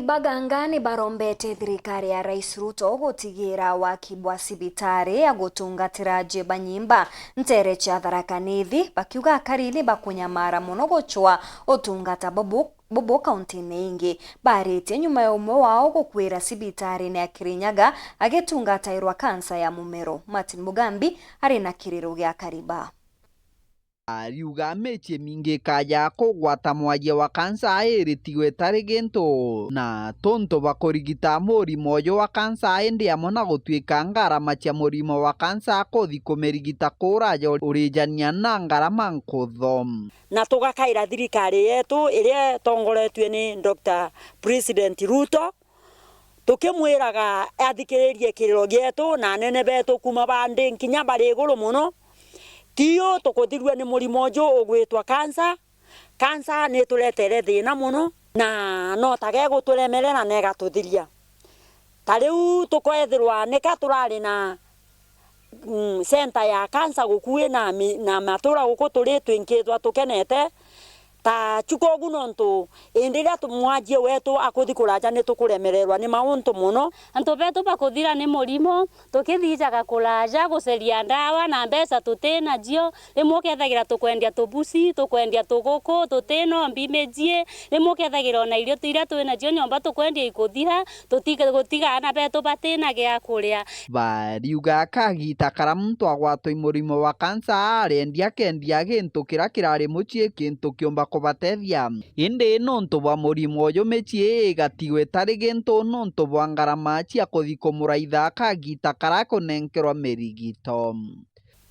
Baganga ni barombete thirikari ya Rais Ruto gutigira waki bwa cibitari ya gutungatira jeba nyimba ntere cha Tharaka Nithi bakiuga akarili bakunyamara muno guchwa utungata bobo kaunti-ini ingi baritie nyuma ya umwe wao gukwira cibitari ya Kirinyaga agitungatairwa kansa ya mumero. Martin Mugambi ari na kiriro gia kariba ariuga metie mingi kaja kugwata mwaje wa kansa iritigwe tari gintu na tonto bakurigita murimo uyu wa kansa indi amona gutwika ngarama cia murimo wa kansa kuthi kumerigita kuraja urijania na ngarama nkutho na tugakaira thirikari yetu iria tongoretwe ni Dr. President Ruto tukimwiraga athikiririe kiriro gietu na nene betu kuma bandi nkinya bari iguru muno tiyo tukuthirwe ni murimo uju ugwitwa kansa ni tuletere thina muno na no tage guturemerera na egatuthiria tariu tukwethirwa nika turari na center ya kansa gukuwe na matura guku turi twinkithwa tukenete ta chukogu nontu indira tumwajie wetu akuthi kuraja ni tukuremererwa ni mauntu muno antu betu bakuthira ni murimo tukithijaga kuraja guceria ndawa na mbeca tutina jio rimwe kethagira tukwendia tubuci tukwendia tuguku tutino mbimejie rimwe kethagira na irio tira twina jio nyomba tukwendia ikuthira gutiga na betu batina gia kuria bariuga kagita karamuntu agwatwa murimo wa kansa arendia kendia gintu kira kirari mucie kintu kiomba kubatethia indi nontu bwa murimo uyu mechie igatiwe tari gintu nontu bwa ngarama cia kuthi kumuraitha kagita karakunenkerwa mirigito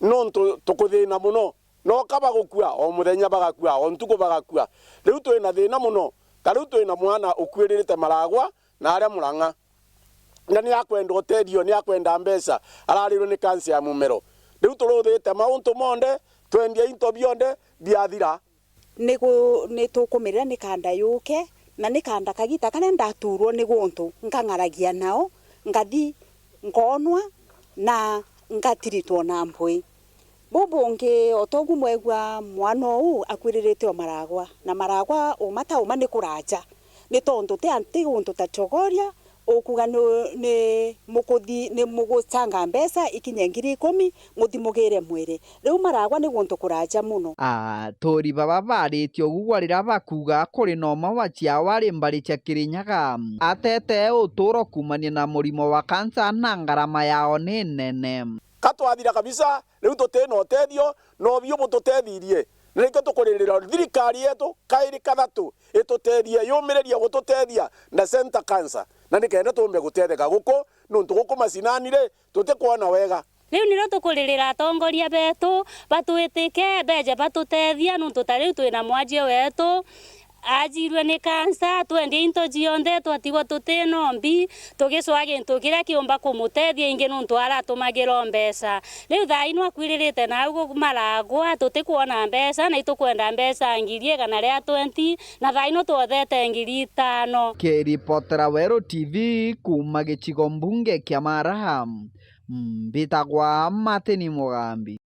nontu tukuthina muno no kaba gukua o muthenya bagakua o ntuko bagakua riu twina thina muno tariu twina mwana ukwiririte maragwa na aria Murang'a na ni akwenda utedio ni akwenda mbeca ararirwo ni kansa ya mumero riu turuthite mauntu monde twendia into bionde biathira ni tukumirira ni kanda yuke na ni kanda kagita kana ndaturwo ni guntu nkangaragia nao ngathi nkonwa na ngatiritwo na mpui bubungi otogu mwegwa mwana u akwiririte o maragwa na maragwa o mata uma ni kuraja ni tondu te anti guntu ta chogoria okuga ni mukuthi ni mugucanga mbeca ikinye 10,000 muthimugire mwire riu maragwa ni guntu kuraja muno tori baba baritio gugwarira bakuga kuri no mawachia wari mbari cia Kirinyaga atete uturo kumania na murimo wa kansa na ngarama yao ni nene katwathira kabisa riu tutena utedio no bio mututhethirie niko tukuririra thirikari yetu kairi kathatu itutethie yumireria gututethia na center cancer na nikenda tumbe gutetheka guko nuntu guko macinanire tutikuona wega riu niro tukuririra atongoria betu batwitike beje batutethia nuntu tariu twina mwaje wetu ajirwe ni kansa twendie into jionde twatigwa tutino mbi tugicwa gintu kiria kiomba kumutethia ingi nuntu aratumagira mbeca riu thaino akwiririte na ugo maragwa tutikuona mbeca na itukwenda mbeca ngirie kana ria 20 na thaino twothete 5,000 kiripotera Wero TV kuma gicigo mbunge kia Maraham mbitagwa Martin Mugambi.